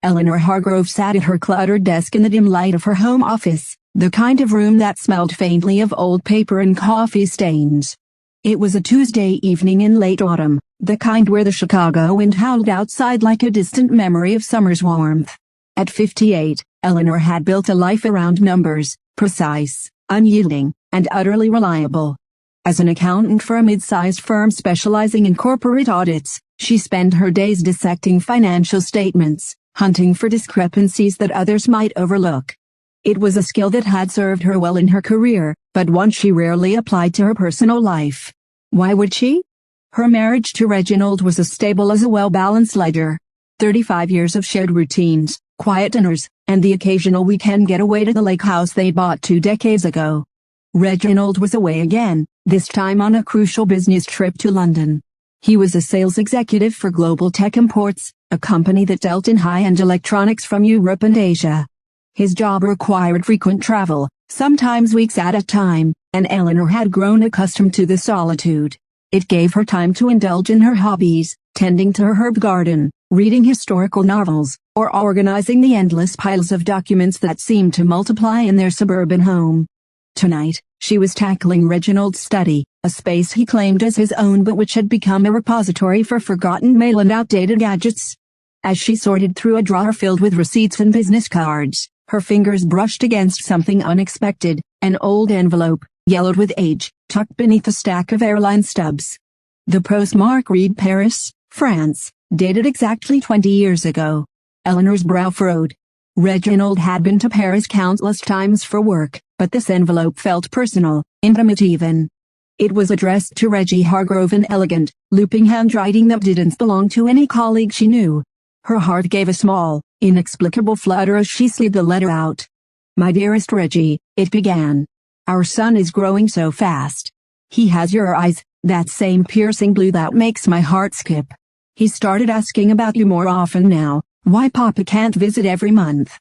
Eleanor Hargrove sat at her cluttered desk in the dim light of her home office, the kind of room that smelled faintly of old paper and coffee stains. It was a Tuesday evening in late autumn, the kind where the Chicago wind howled outside like a distant memory of summer's warmth. At 58, Eleanor had built a life around numbers, precise, unyielding, and utterly reliable. As an accountant for a mid-sized firm specializing in corporate audits, she spent her days dissecting financial statements, hunting for discrepancies that others might overlook. It was a skill that had served her well in her career, but one she rarely applied to her personal life. Why would she? Her marriage to Reginald was as stable as a well-balanced ledger. 35 years of shared routines, quiet dinners, and the occasional weekend getaway to the lake house they bought 2 decades ago. Reginald was away again, this time on a crucial business trip to London. He was a sales executive for Global Tech Imports, a company that dealt in high-end electronics from Europe and Asia. His job required frequent travel, sometimes weeks at a time, and Eleanor had grown accustomed to the solitude. It gave her time to indulge in her hobbies, tending to her herb garden, reading historical novels, or organizing the endless piles of documents that seemed to multiply in their suburban home. Tonight, she was tackling Reginald's study, a space he claimed as his own but which had become a repository for forgotten mail and outdated gadgets. As she sorted through a drawer filled with receipts and business cards, her fingers brushed against something unexpected, an old envelope, yellowed with age, tucked beneath a stack of airline stubs. The postmark read Paris, France, dated exactly 20 years ago. Eleanor's brow furrowed. Reginald had been to Paris countless times for work, but this envelope felt personal, intimate even. It was addressed to Reggie Hargrove in elegant, looping handwriting that didn't belong to any colleague she knew. Her heart gave a small, inexplicable flutter as she slid the letter out. "My dearest Reggie," it began. "Our son is growing so fast. He has your eyes, that same piercing blue that makes my heart skip. He started asking about you more often now, why Papa can't visit every month.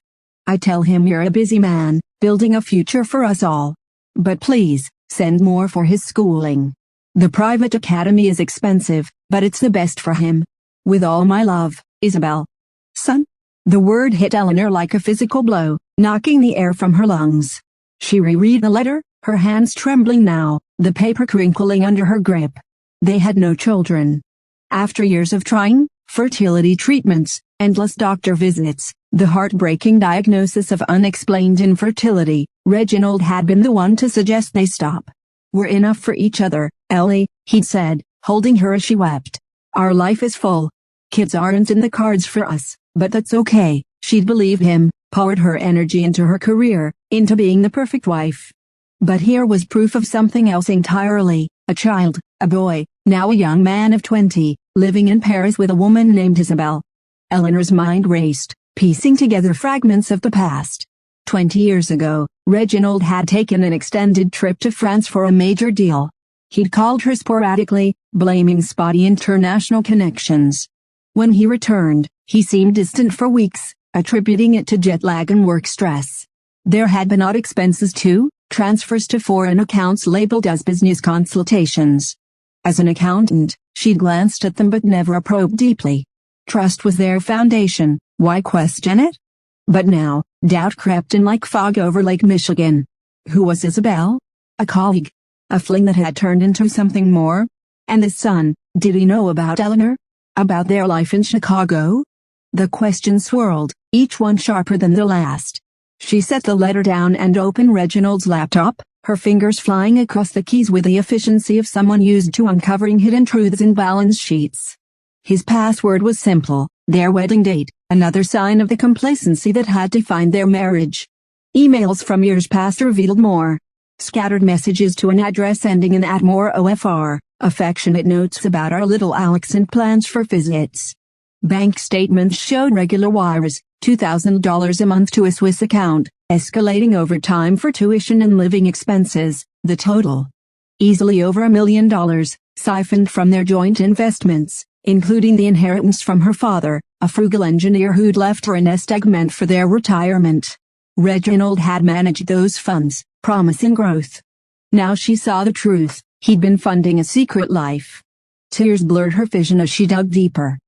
I tell him you're a busy man, building a future for us all. But please, send more for his schooling. The private academy is expensive, but it's the best for him. With all my love, Isabel." "Son?" The word hit Eleanor like a physical blow, knocking the air from her lungs. She reread the letter, her hands trembling now, the paper crinkling under her grip. They had no children. After years of trying, fertility treatments, endless doctor visits, the heartbreaking diagnosis of unexplained infertility, Reginald had been the one to suggest they stop. "We're enough for each other, Ellie," he'd said, holding her as she wept. "Our life is full. Kids aren't in the cards for us, but that's okay." She'd believed him, poured her energy into her career, into being the perfect wife. But here was proof of something else entirely, a child, a boy, now a young man of 20, living in Paris with a woman named Isabel. Eleanor's mind raced, piecing together fragments of the past. 20 years ago, Reginald had taken an extended trip to France for a major deal. He'd called her sporadically, blaming spotty international connections. When he returned, he seemed distant for weeks, attributing it to jet lag and work stress. There had been odd expenses too, transfers to foreign accounts labeled as business consultations. As an accountant, she'd glanced at them but never probed deeply. Trust was their foundation, why question it? But now, doubt crept in like fog over Lake Michigan. Who was Isabel? A colleague? A fling that had turned into something more? And the son, did he know about Eleanor? About their life in Chicago? The questions swirled, each one sharper than the last. She set the letter down and opened Reginald's laptop, her fingers flying across the keys with the efficiency of someone used to uncovering hidden truths in balance sheets. His password was simple, their wedding date, another sign of the complacency that had defined their marriage. Emails from years past revealed more. Scattered messages to an address ending in @more OFR, affectionate notes about our little Alex and plans for visits. Bank statements showed regular wires, $2,000 a month to a Swiss account, escalating over time for tuition and living expenses, the total. Easily over $1 million, siphoned from their joint investments, including the inheritance from her father, a frugal engineer who'd left her a nest egg meant for their retirement. Reginald had managed those funds, promising growth. Now she saw the truth, he'd been funding a secret life. Tears blurred her vision as she dug deeper.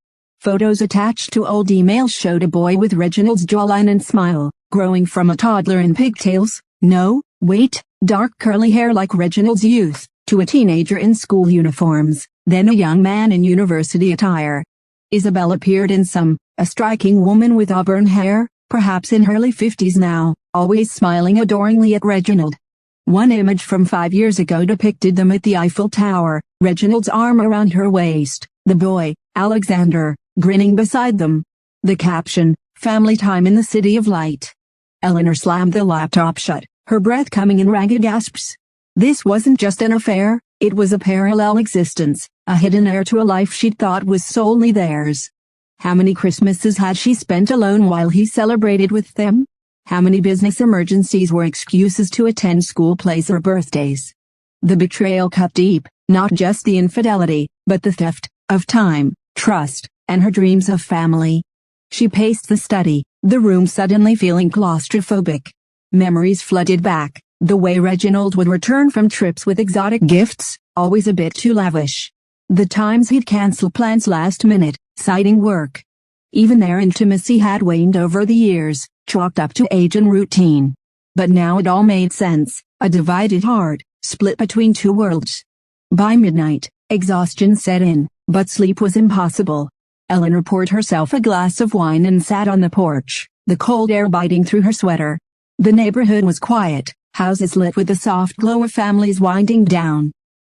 Photos attached to old emails showed a boy with Reginald's jawline and smile, growing from a toddler in pigtails, no, wait, dark curly hair like Reginald's youth, to a teenager in school uniforms, then a young man in university attire. Isabel appeared in some, a striking woman with auburn hair, perhaps in her early 50s now, always smiling adoringly at Reginald. One image from 5 years ago depicted them at the Eiffel Tower, Reginald's arm around her waist, the boy, Alexander, grinning beside them. The caption, "Family time in the City of Light." Eleanor slammed the laptop shut, her breath coming in ragged gasps. This wasn't just an affair, it was a parallel existence, a hidden heir to a life she'd thought was solely theirs. How many Christmases had she spent alone while he celebrated with them? How many business emergencies were excuses to attend school plays or birthdays? The betrayal cut deep, not just the infidelity, but the theft of time, trust, and her dreams of family. She paced the study, the room suddenly feeling claustrophobic. Memories flooded back, the way Reginald would return from trips with exotic gifts, always a bit too lavish. The times he'd cancel plans last minute, citing work. Even their intimacy had waned over the years, chalked up to age and routine. But now it all made sense, a divided heart, split between two worlds. By midnight, exhaustion set in, but sleep was impossible. Eleanor poured herself a glass of wine and sat on the porch, the cold air biting through her sweater. The neighborhood was quiet, houses lit with the soft glow of families winding down.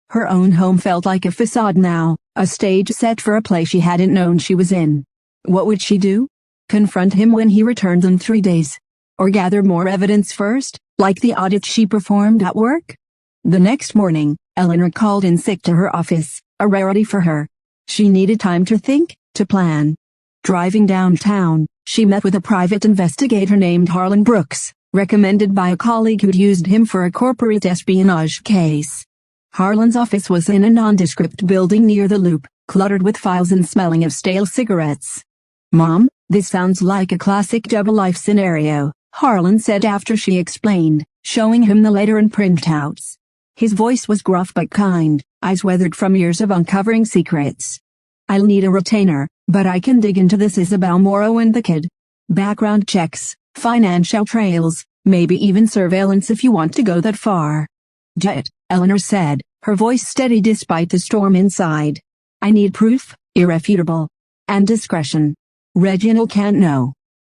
Her own home felt like a facade now, a stage set for a play she hadn't known she was in. What would she do? Confront him when he returned in 3 days? Or gather more evidence first, like the audit she performed at work? The next morning, Eleanor called in sick to her office, a rarity for her. She needed time to think, to plan. Driving downtown, she met with a private investigator named Harlan Brooks, recommended by a colleague who'd used him for a corporate espionage case. Harlan's office was in a nondescript building near the Loop, cluttered with files and smelling of stale cigarettes. "Mom, this sounds like a classic double-life scenario," Harlan said after she explained, showing him the letter and printouts. His voice was gruff but kind, eyes weathered from years of uncovering secrets. "I'll need a retainer, but I can dig into this Isabel Morrow and the kid. Background checks, financial trails, maybe even surveillance if you want to go that far." "Jet," Eleanor said, her voice steady despite the storm inside. "I need proof, irrefutable. And discretion. Reginald can't know."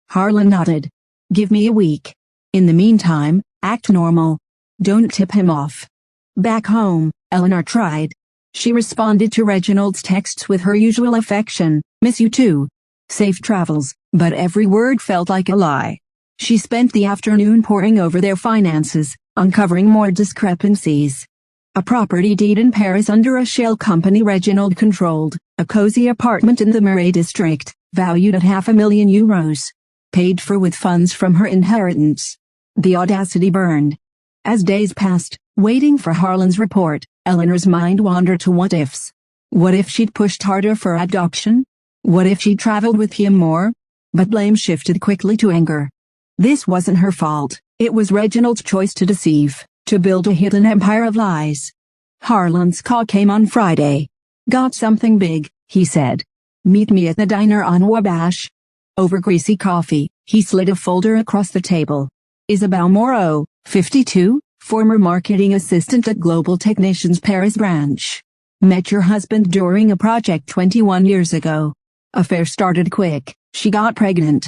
Harlan nodded. "Give me a week. In the meantime, act normal. Don't tip him off." Back home, Eleanor tried. She responded to Reginald's texts with her usual affection, "Miss you too. Safe travels," but every word felt like a lie. She spent the afternoon poring over their finances, uncovering more discrepancies. A property deed in Paris under a shell company Reginald controlled, a cozy apartment in the Marais district, valued at €500,000. Paid for with funds from her inheritance. The audacity burned. As days passed, waiting for Harlan's report, Eleanor's mind wandered to what ifs. What if she'd pushed harder for adoption? What if she'd traveled with him more? But blame shifted quickly to anger. This wasn't her fault, it was Reginald's choice to deceive, to build a hidden empire of lies. Harlan's call came on Friday. "Got something big," he said. "Meet me at the diner on Wabash." Over greasy coffee, he slid a folder across the table. "Isabel Morrow, 52, former marketing assistant at Global Technicians Paris branch. Met your husband during a project 21 years ago. Affair started quick, she got pregnant.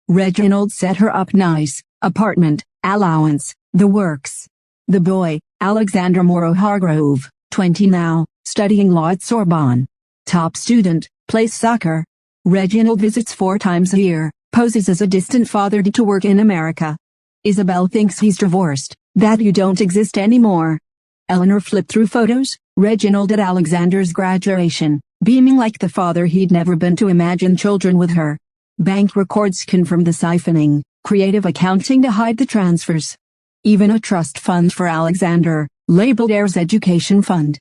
Reginald set her up nice, apartment, allowance, the works. The boy, Alexander Morrow Hargrove, 20 now, studying law at Sorbonne. Top student, plays soccer. Reginald visits 4 times a year, poses as a distant father to work in America. Isabel thinks he's divorced, that you don't exist anymore." Eleanor flipped through photos, Reginald at Alexander's graduation, beaming like the father he'd never been to imagine children with her. Bank records confirmed the siphoning, creative accounting to hide the transfers. Even a trust fund for Alexander, labeled Heirs Education Fund.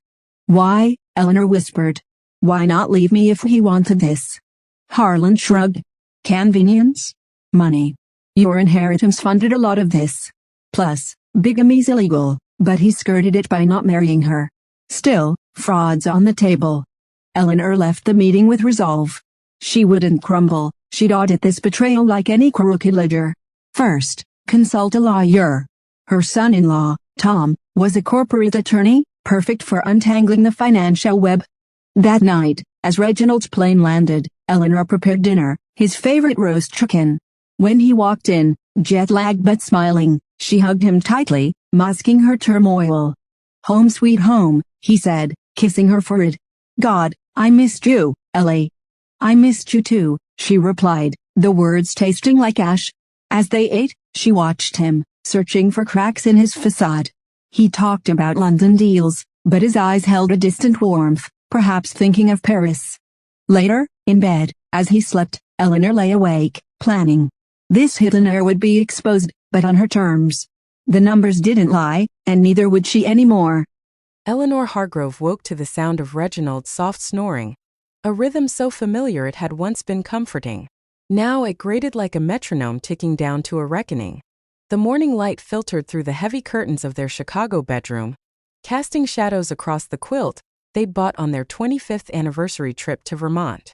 "Why?" Eleanor whispered. "Why not leave me if he wanted this?" Harlan shrugged. "Convenience? Money. Your inheritance funded a lot of this. Plus, bigamy's illegal, but he skirted it by not marrying her. Still, fraud's on the table." Eleanor left the meeting with resolve. She wouldn't crumble. She'd audit this betrayal like any crooked ledger. First, consult a lawyer. Her son-in-law, Tom, was a corporate attorney, perfect for untangling the financial web. That night, as Reginald's plane landed, Eleanor prepared dinner, his favorite roast chicken. When he walked in, jet-lagged but smiling, she hugged him tightly, masking her turmoil. "Home sweet home," he said, kissing her forehead. "God, I missed you, Ellie." "I missed you too," she replied, the words tasting like ash. As they ate, she watched him, searching for cracks in his facade. He talked about London deals, but his eyes held a distant warmth, perhaps thinking of Paris. Later, in bed, as he slept, Eleanor lay awake, planning. This hidden heir would be exposed, but on her terms. The numbers didn't lie, and neither would she anymore. Eleanor Hargrove woke to the sound of Reginald's soft snoring, a rhythm so familiar it had once been comforting. Now it grated like a metronome ticking down to a reckoning. The morning light filtered through the heavy curtains of their Chicago bedroom, casting shadows across the quilt they'd bought on their 25th anniversary trip to Vermont.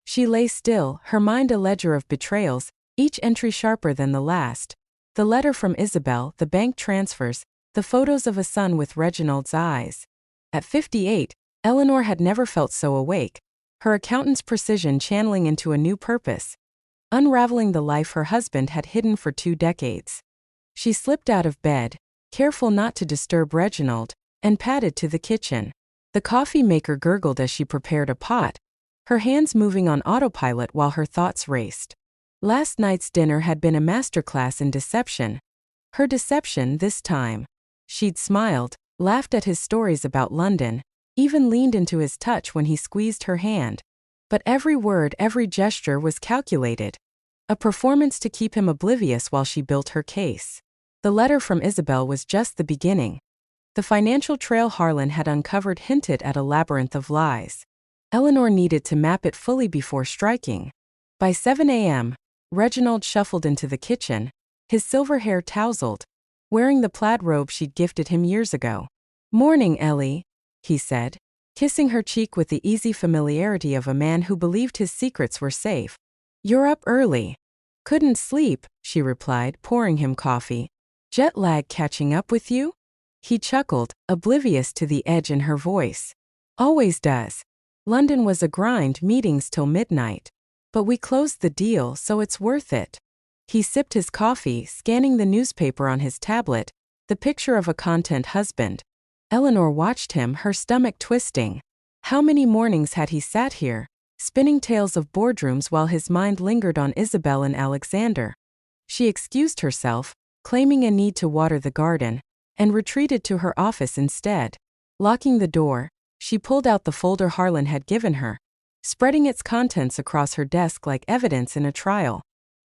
She lay still, her mind a ledger of betrayals, each entry sharper than the last. The letter from Isabel, the bank transfers, the photos of a son with Reginald's eyes. At 58, Eleanor had never felt so awake, her accountant's precision channeling into a new purpose, unraveling the life her husband had hidden for 2 decades. She slipped out of bed, careful not to disturb Reginald, and padded to the kitchen. The coffee maker gurgled as she prepared a pot, her hands moving on autopilot while her thoughts raced. Last night's dinner had been a masterclass in deception. Her deception this time. She'd smiled, laughed at his stories about London, even leaned into his touch when he squeezed her hand. But every word, every gesture was calculated. A performance to keep him oblivious while she built her case. The letter from Isabel was just the beginning. The financial trail Harlan had uncovered hinted at a labyrinth of lies. Eleanor needed to map it fully before striking. By 7 a.m., Reginald shuffled into the kitchen, his silver hair tousled, wearing the plaid robe she'd gifted him years ago. "Morning, Ellie," he said, kissing her cheek with the easy familiarity of a man who believed his secrets were safe. "You're up early." "Couldn't sleep," she replied, pouring him coffee. "Jet lag catching up with you?" He chuckled, oblivious to the edge in her voice. "Always does. London was a grind, meetings till midnight. But we closed the deal, so it's worth it." He sipped his coffee, scanning the newspaper on his tablet, the picture of a content husband. Eleanor watched him, her stomach twisting. How many mornings had he sat here, spinning tales of boardrooms while his mind lingered on Isabel and Alexander? She excused herself, claiming a need to water the garden, and retreated to her office instead. Locking the door, she pulled out the folder Harlan had given her, spreading its contents across her desk like evidence in a trial.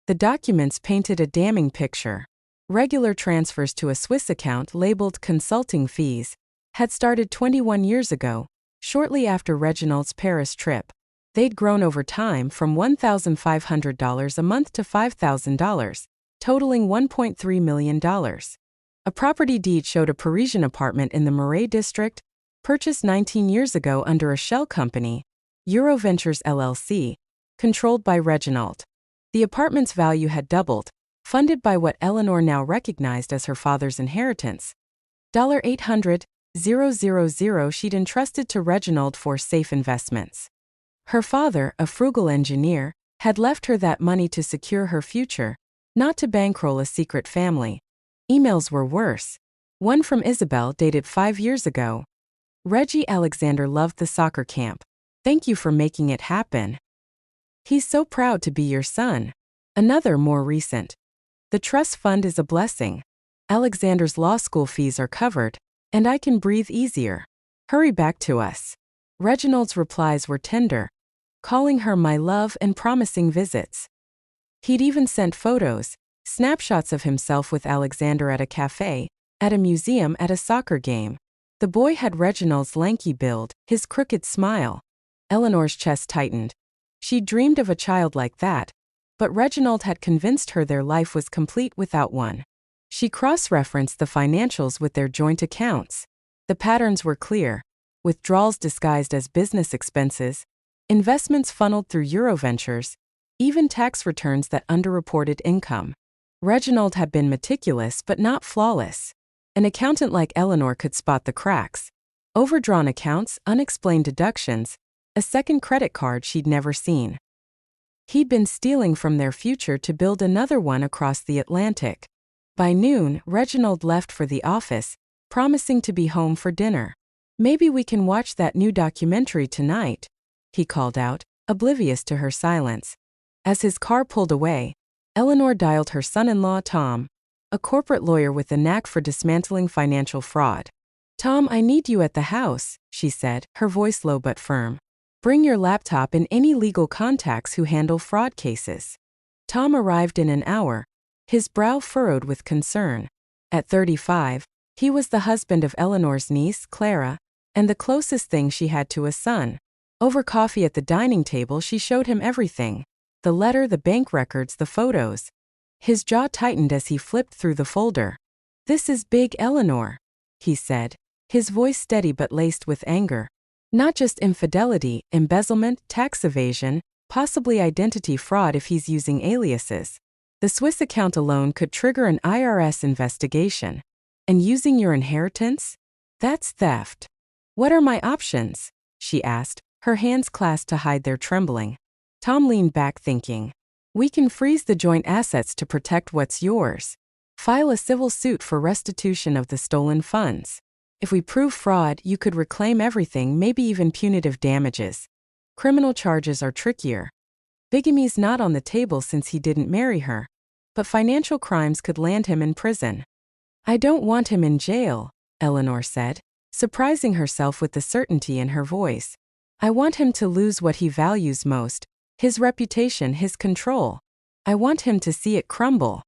The documents painted a damning picture. Regular transfers to a Swiss account labeled consulting fees had started 21 years ago, shortly after Reginald's Paris trip. They'd grown over time from $1,500 a month to $5,000, totaling $1.3 million. A property deed showed a Parisian apartment in the Marais district, purchased 19 years ago under a shell company, Euroventures LLC, controlled by Reginald. The apartment's value had doubled, funded by what Eleanor now recognized as her father's inheritance. $800,000 she'd entrusted to Reginald for safe investments. Her father, a frugal engineer, had left her that money to secure her future, not to bankroll a secret family. Emails were worse. One from Isabel dated 5 years ago. "Reggie Alexander loved the soccer camp. Thank you for making it happen. He's so proud to be your son." Another more recent. "The trust fund is a blessing. Alexander's law school fees are covered, and I can breathe easier. Hurry back to us." Reginald's replies were tender, calling her my love and promising visits. He'd even sent photos, snapshots of himself with Alexander at a cafe, at a museum, at a soccer game. The boy had Reginald's lanky build, his crooked smile. Eleanor's chest tightened. She dreamed of a child like that, but Reginald had convinced her their life was complete without one. She cross-referenced the financials with their joint accounts. The patterns were clear. Withdrawals disguised as business expenses, investments funneled through Euroventures, even tax returns that underreported income. Reginald had been meticulous but not flawless. An accountant like Eleanor could spot the cracks. Overdrawn accounts, unexplained deductions, a second credit card she'd never seen. He'd been stealing from their future to build another one across the Atlantic. By noon, Reginald left for the office, promising to be home for dinner. "Maybe we can watch that new documentary tonight," he called out, oblivious to her silence. As his car pulled away, Eleanor dialed her son-in-law Tom, a corporate lawyer with a knack for dismantling financial fraud. "Tom, I need you at the house," she said, her voice low but firm. "Bring your laptop and any legal contacts who handle fraud cases." Tom arrived in an hour, his brow furrowed with concern. At 35, he was the husband of Eleanor's niece, Clara, and the closest thing she had to a son. Over coffee at the dining table, she showed him everything: the letter, the bank records, the photos. His jaw tightened as he flipped through the folder. "This is big, Eleanor," he said, his voice steady but laced with anger. "Not just infidelity, embezzlement, tax evasion, possibly identity fraud if he's using aliases. The Swiss account alone could trigger an IRS investigation. And using your inheritance? That's theft." "What are my options?" she asked, her hands clasped to hide their trembling. Tom leaned back thinking. "We can freeze the joint assets to protect what's yours. File a civil suit for restitution of the stolen funds. If we prove fraud, you could reclaim everything, maybe even punitive damages. Criminal charges are trickier. Bigamy's not on the table since he didn't marry her, but financial crimes could land him in prison." "I don't want him in jail," Eleanor said, surprising herself with the certainty in her voice. "I want him to lose what he values most, his reputation, his control. I want him to see it crumble."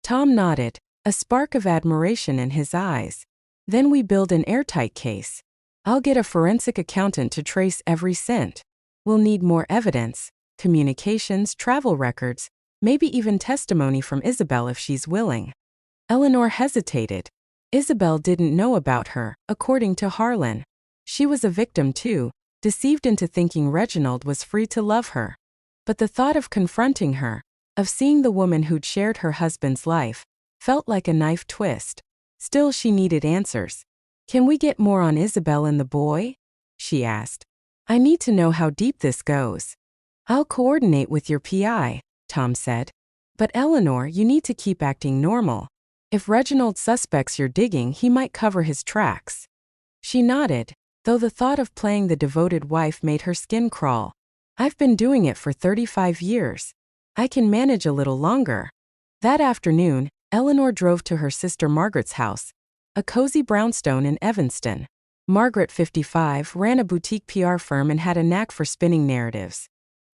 Tom nodded, a spark of admiration in his eyes. "Then we build an airtight case. I'll get a forensic accountant to trace every cent. We'll need more evidence: communications, travel records, maybe even testimony from Isabel if she's willing." Eleanor hesitated. Isabel didn't know about her, according to Harlan. She was a victim too, deceived into thinking Reginald was free to love her. But the thought of confronting her, of seeing the woman who'd shared her husband's life, felt like a knife twist. Still, she needed answers. "Can we get more on Isabel and the boy?" she asked. "I need to know how deep this goes." "I'll coordinate with your PI," Tom said. "But Eleanor, you need to keep acting normal. If Reginald suspects you're digging, he might cover his tracks." She nodded, though the thought of playing the devoted wife made her skin crawl. "I've been doing it for 35 years. I can manage a little longer." That afternoon, Eleanor drove to her sister Margaret's house, a cozy brownstone in Evanston. Margaret, 55, ran a boutique PR firm and had a knack for spinning narratives.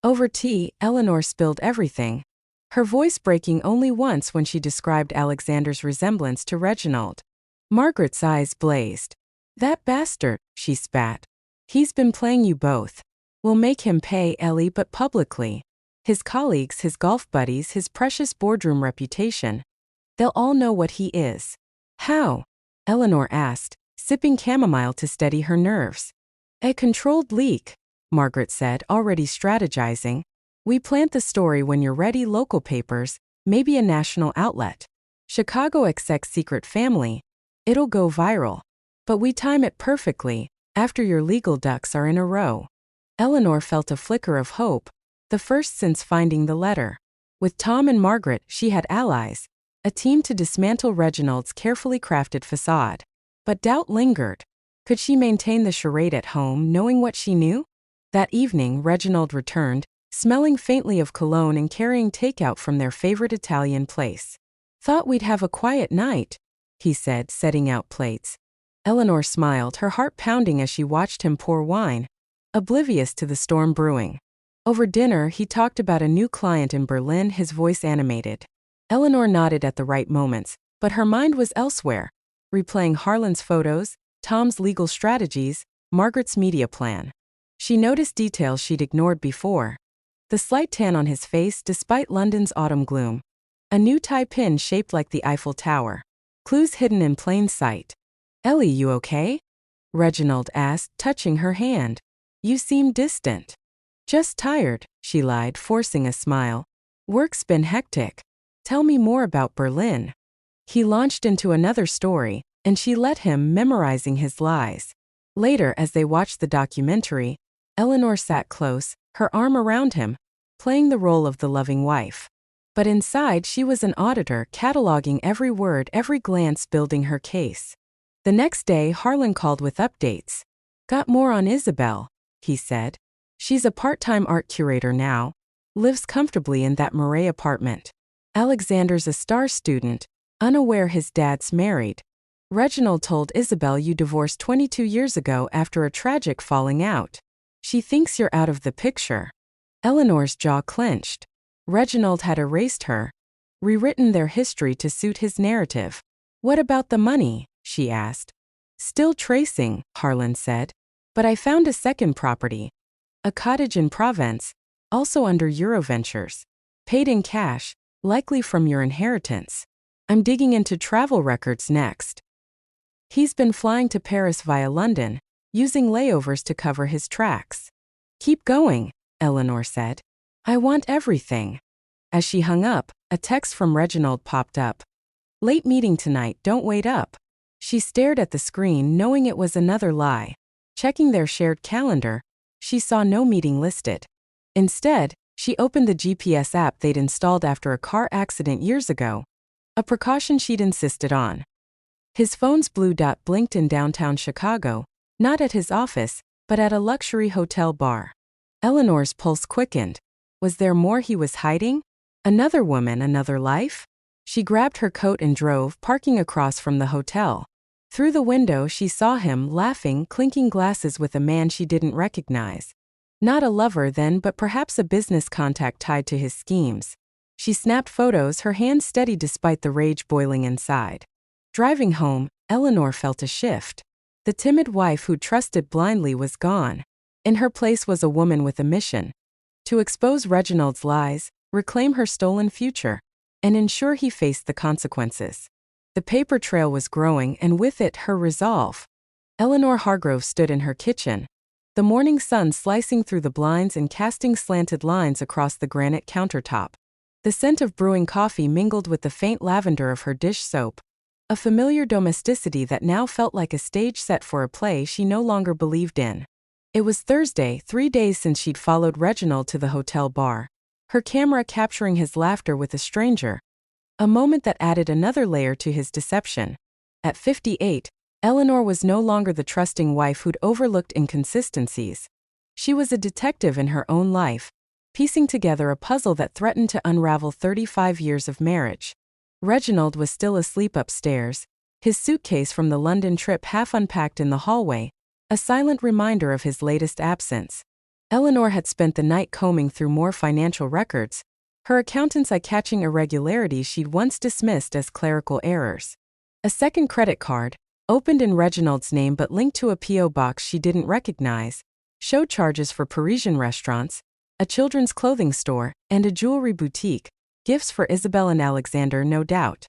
Over tea, Eleanor spilled everything, her voice breaking only once when she described Alexander's resemblance to Reginald. Margaret's eyes blazed. "That bastard," she spat. "He's been playing you both. We'll make him pay, Ellie, but publicly. His colleagues, his golf buddies, his precious boardroom reputation. They'll all know what he is." "How?" Eleanor asked, sipping chamomile to steady her nerves. "A controlled leak," Margaret said, already strategizing. "We plant the story when you're ready, local papers, maybe a national outlet. Chicago exec's secret family. It'll go viral. But we time it perfectly, after your legal ducks are in a row." Eleanor felt a flicker of hope, the first since finding the letter. With Tom and Margaret, she had allies, a team to dismantle Reginald's carefully crafted facade. But doubt lingered. Could she maintain the charade at home, knowing what she knew? That evening, Reginald returned, smelling faintly of cologne and carrying takeout from their favorite Italian place. "Thought we'd have a quiet night," he said, setting out plates. Eleanor smiled, her heart pounding as she watched him pour wine, oblivious to the storm brewing. Over dinner, he talked about a new client in Berlin, his voice animated. Eleanor nodded at the right moments, but her mind was elsewhere, replaying Harlan's photos, Tom's legal strategies, Margaret's media plan. She noticed details she'd ignored before. The slight tan on his face despite London's autumn gloom. A new tie pin shaped like the Eiffel Tower. Clues hidden in plain sight. "Ellie, you okay?" Reginald asked, touching her hand. "You seem distant." Just tired, she lied, forcing a smile. Work's been hectic. Tell me more about Berlin. He launched into another story, and she let him, memorizing his lies. Later, as they watched the documentary, Eleanor sat close, her arm around him, playing the role of the loving wife. But inside she was an auditor, cataloging every word, every glance, building her case. The next day Harlan called with updates. Got more on Isabel, he said. She's a part-time art curator now. Lives comfortably in that Murray apartment. Alexander's a star student, unaware his dad's married. Reginald told Isabel you divorced 22 years ago after a tragic falling out. She thinks you're out of the picture. Eleanor's jaw clenched. Reginald had erased her, rewritten their history to suit his narrative. What about the money? She asked. Still tracing, Harlan said. But I found a second property. A cottage in Provence, also under Euroventures. Paid in cash, likely from your inheritance. I'm digging into travel records next. He's been flying to Paris via London, using layovers to cover his tracks. Keep going, Eleanor said. I want everything. As she hung up, a text from Reginald popped up. Late meeting tonight, don't wait up. She stared at the screen, knowing it was another lie. Checking their shared calendar, she saw no meeting listed. Instead, she opened the GPS app they'd installed after a car accident years ago, a precaution she'd insisted on. His phone's blue dot blinked in downtown Chicago, not at his office, but at a luxury hotel bar. Eleanor's pulse quickened. Was there more he was hiding? Another woman, another life? She grabbed her coat and drove, parking across from the hotel. Through the window she saw him, laughing, clinking glasses with a man she didn't recognize. Not a lover then, but perhaps a business contact tied to his schemes. She snapped photos, her hands steady despite the rage boiling inside. Driving home, Eleanor felt a shift. The timid wife who trusted blindly was gone. In her place was a woman with a mission. To expose Reginald's lies, reclaim her stolen future, and ensure he faced the consequences. The paper trail was growing, and with it, her resolve. Eleanor Hargrove stood in her kitchen, the morning sun slicing through the blinds and casting slanted lines across the granite countertop. The scent of brewing coffee mingled with the faint lavender of her dish soap, a familiar domesticity that now felt like a stage set for a play she no longer believed in. It was Thursday, 3 days since she'd followed Reginald to the hotel bar, her camera capturing his laughter with a stranger, a moment that added another layer to his deception. At 58, Eleanor was no longer the trusting wife who'd overlooked inconsistencies. She was a detective in her own life, piecing together a puzzle that threatened to unravel 35 years of marriage. Reginald was still asleep upstairs, his suitcase from the London trip half unpacked in the hallway, a silent reminder of his latest absence. Eleanor had spent the night combing through more financial records, her accountant's eye-catching irregularities she'd once dismissed as clerical errors. A second credit card, opened in Reginald's name but linked to a P.O. box she didn't recognize, showed charges for Parisian restaurants, a children's clothing store, and a jewelry boutique, gifts for Isabel and Alexander, no doubt.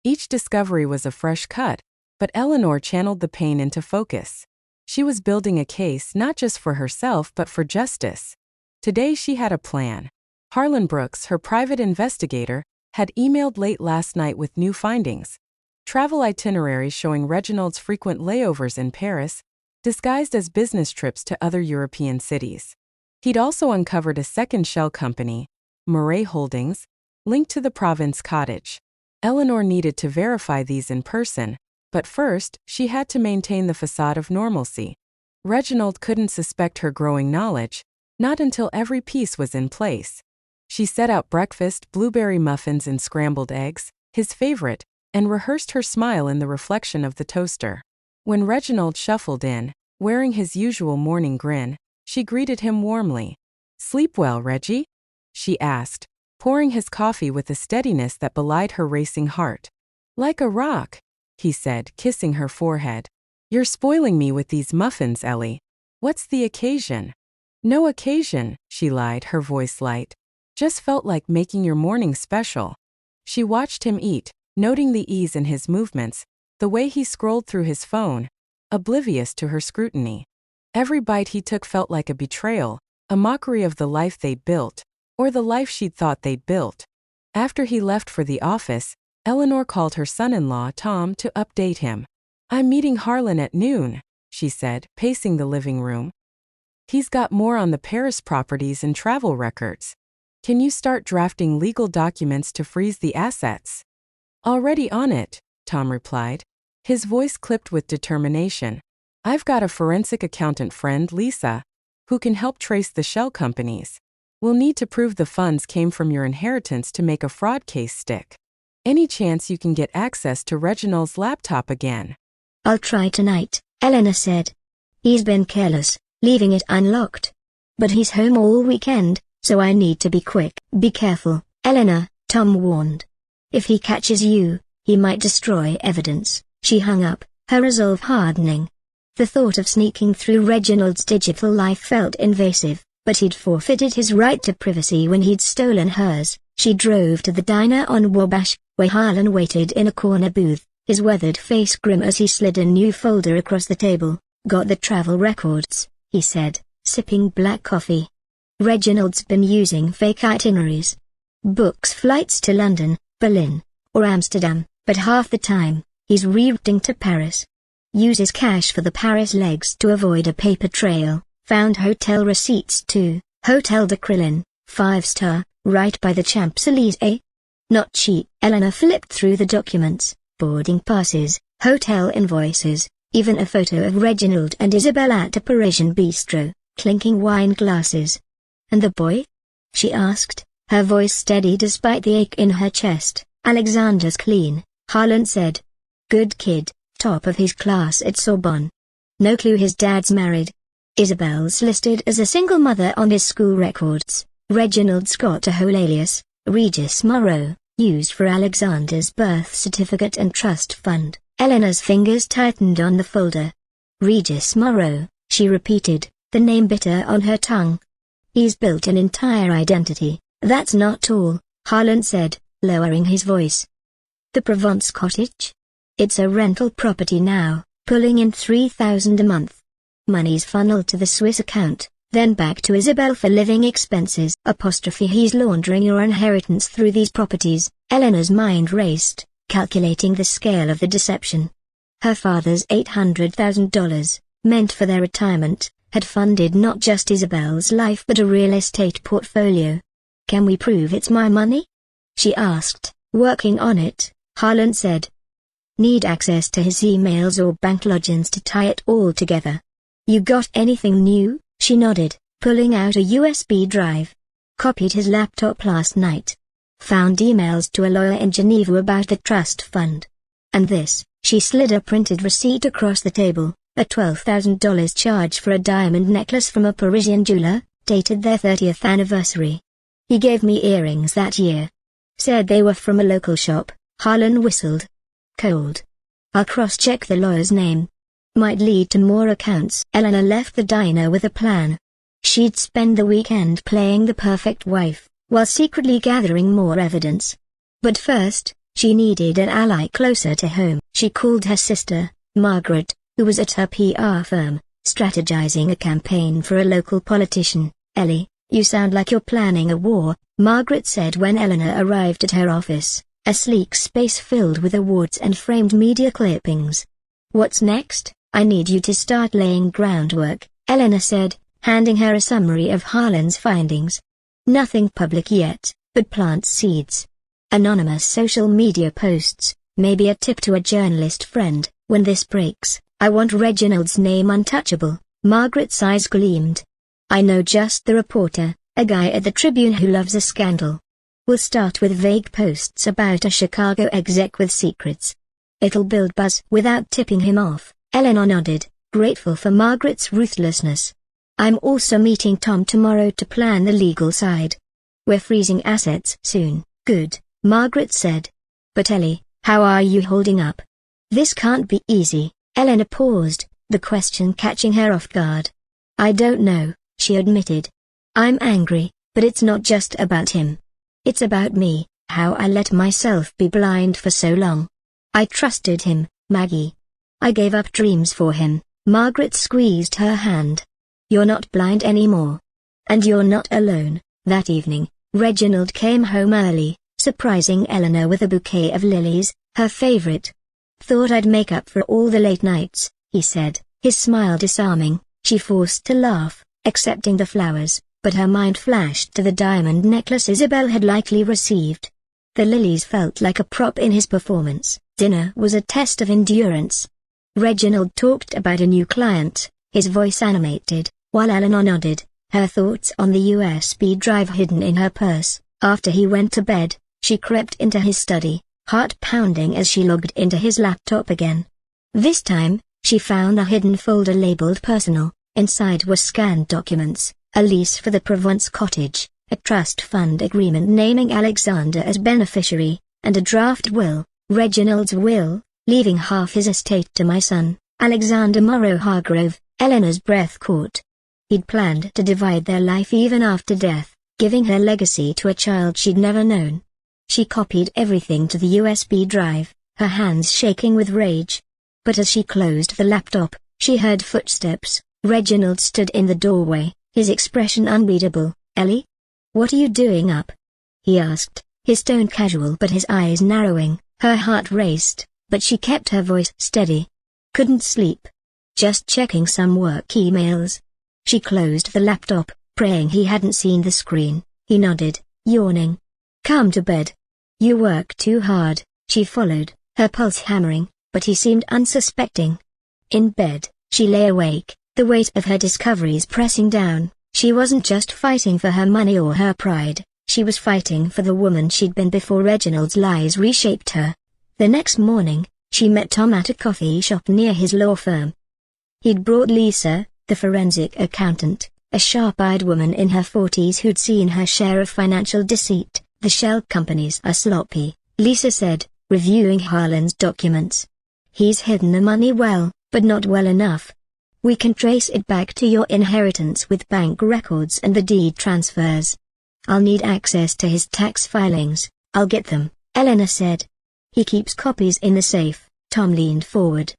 Each discovery was a fresh cut, but Eleanor channeled the pain into focus. She was building a case not just for herself but for justice. Today she had a plan. Harlan Brooks, her private investigator, had emailed late last night with new findings. Travel itineraries showing Reginald's frequent layovers in Paris, disguised as business trips to other European cities. He'd also uncovered a second shell company, Murray Holdings, linked to the Provence cottage. Eleanor needed to verify these in person, but first, she had to maintain the facade of normalcy. Reginald couldn't suspect her growing knowledge, not until every piece was in place. She set out breakfast, blueberry muffins and scrambled eggs, his favorite, and rehearsed her smile in the reflection of the toaster. When Reginald shuffled in, wearing his usual morning grin, she greeted him warmly. "Sleep well, Reggie?" she asked, pouring his coffee with a steadiness that belied her racing heart. "Like a rock," he said, kissing her forehead. "You're spoiling me with these muffins, Ellie. What's the occasion?" "No occasion," she lied, her voice light. "Just felt like making your morning special." She watched him eat, noting the ease in his movements, the way he scrolled through his phone, oblivious to her scrutiny. Every bite he took felt like a betrayal, a mockery of the life they'd built, or the life she'd thought they'd built. After he left for the office, Eleanor called her son-in-law, Tom, to update him. "I'm meeting Harlan at noon," she said, pacing the living room. "He's got more on the Paris properties and travel records. Can you start drafting legal documents to freeze the assets?" "Already on it," Tom replied. His voice clipped with determination. "I've got a forensic accountant friend, Lisa, who can help trace the shell companies. We'll need to prove the funds came from your inheritance to make a fraud case stick. Any chance you can get access to Reginald's laptop again?" "I'll try tonight," Eleanor said. "He's been careless, leaving it unlocked. But he's home all weekend, so I need to be quick." "Be careful, Eleanor," Tom warned. "If he catches you, he might destroy evidence." She hung up, her resolve hardening. The thought of sneaking through Reginald's digital life felt invasive, but he'd forfeited his right to privacy when he'd stolen hers. She drove to the diner on Wabash, where Harlan waited in a corner booth, his weathered face grim as he slid a new folder across the table. "Got the travel records," he said, sipping black coffee. "Reginald's been using fake itineraries. Books flights to London, Berlin, or Amsterdam, but half the time, he's rerouting to Paris. Uses cash for the Paris legs to avoid a paper trail. Found hotel receipts too. Hotel de Crillon, 5-star, right by the Champs-Élysées. Not cheap." Eleanor flipped through the documents, boarding passes, hotel invoices, even a photo of Reginald and Isabel at a Parisian bistro, clinking wine glasses. "And the boy?" she asked, her voice steady despite the ache in her chest. "Alexander's clean," Harlan said. "Good kid, top of his class at Sorbonne. No clue his dad's married. Isabel's listed as a single mother on his school records. Reginald's got a whole alias, Regis Morrow, used for Alexander's birth certificate and trust fund." Eleanor's fingers tightened on the folder. "Regis Morrow," she repeated, the name bitter on her tongue. "He's built an entire identity." "That's not all," Harlan said, lowering his voice. "The Provence cottage? It's a rental property now, pulling in $3,000 a month. Money's funneled to the Swiss account, then back to Isabel for living expenses. He's laundering your inheritance through these properties." Eleanor's mind raced, calculating the scale of the deception. Her father's $800,000, meant for their retirement, had funded not just Isabel's life but a real estate portfolio. "Can we prove it's my money?" she asked. "Working on it," Harlan said. "Need access to his emails or bank logins to tie it all together." "You got anything new?" She nodded, pulling out a USB drive. "Copied his laptop last night. Found emails to a lawyer in Geneva about the trust fund. And this," she slid a printed receipt across the table, "a $12,000 charge for a diamond necklace from a Parisian jeweler, dated their 30th anniversary. He gave me earrings that year. Said they were from a local shop." Harlan whistled. "Cold. I'll cross-check the lawyer's name. Might lead to more accounts." Eleanor left the diner with a plan. She'd spend the weekend playing the perfect wife, while secretly gathering more evidence. But first, she needed an ally closer to home. She called her sister, Margaret, who was at her PR firm, strategizing a campaign for a local politician. "Ellie, you sound like you're planning a war," Margaret said when Eleanor arrived at her office, a sleek space filled with awards and framed media clippings. "What's next?" "I need you to start laying groundwork," Eleanor said, handing her a summary of Harlan's findings. "Nothing public yet, but plant seeds. Anonymous social media posts, maybe a tip to a journalist friend. When this breaks, I want Reginald's name untouchable." Margaret's eyes gleamed. "I know just the reporter, a guy at the Tribune who loves a scandal. We'll start with vague posts about a Chicago exec with secrets. It'll build buzz without tipping him off." Eleanor nodded, grateful for Margaret's ruthlessness. "I'm also meeting Tom tomorrow to plan the legal side. We're freezing assets soon." "Good," Margaret said. "But Ellie, how are you holding up?" "This can't be easy." Eleanor paused, the question catching her off guard. "I don't know," she admitted. "I'm angry, but it's not just about him. It's about me, how I let myself be blind for so long. I trusted him, Maggie. I gave up dreams for him." Margaret squeezed her hand. "You're not blind anymore. And you're not alone. That evening, Reginald came home early, surprising Eleanor with a bouquet of lilies, her favorite. "Thought I'd make up for all the late nights," he said, his smile disarming. She forced to laugh, accepting the flowers, but her mind flashed to the diamond necklace Isabel had likely received. The lilies felt like a prop in his performance. Dinner was a test of endurance. Reginald talked about a new client, his voice animated, while Eleanor nodded, her thoughts on the USB drive hidden in her purse. After he went to bed, she crept into his study, heart pounding as she logged into his laptop again. This time, she found a hidden folder labeled Personal. Inside were scanned documents, a lease for the Provence cottage, a trust fund agreement naming Alexander as beneficiary, and a draft will, Reginald's will, leaving half his estate to my son, Alexander Morrow Hargrove. Eleanor's breath caught. He'd planned to divide their life even after death, giving her legacy to a child she'd never known. She copied everything to the USB drive, her hands shaking with rage. But as she closed the laptop, she heard footsteps. Reginald stood in the doorway, his expression unreadable. "Ellie? What are you doing up?" he asked, his tone casual but his eyes narrowing. Her heart raced, but she kept her voice steady. "Couldn't sleep. Just checking some work emails." She closed the laptop, praying he hadn't seen the screen. He nodded, yawning. "Come to bed. You work too hard." She followed, her pulse hammering, but he seemed unsuspecting. In bed, she lay awake, the weight of her discoveries pressing down. She wasn't just fighting for her money or her pride, she was fighting for the woman she'd been before Reginald's lies reshaped her. The next morning, she met Tom at a coffee shop near his law firm. He'd brought Lisa, the forensic accountant, a sharp-eyed woman in her 40s who'd seen her share of financial deceit. "The shell companies are sloppy," Lisa said, reviewing Harlan's documents. "He's hidden the money well, but not well enough. We can trace it back to your inheritance with bank records and the deed transfers. I'll need access to his tax filings." "I'll get them," Eleanor said. "He keeps copies in the safe." Tom leaned forward.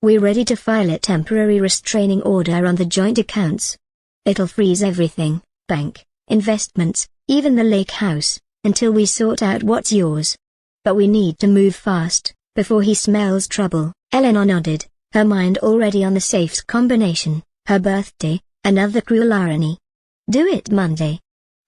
"We're ready to file a temporary restraining order on the joint accounts. It'll freeze everything, bank, investments, even the lake house, until we sort out what's yours. But we need to move fast, before he smells trouble." Eleanor nodded, her mind already on the safe's combination. Her birthday, another cruel irony. "Do it Monday.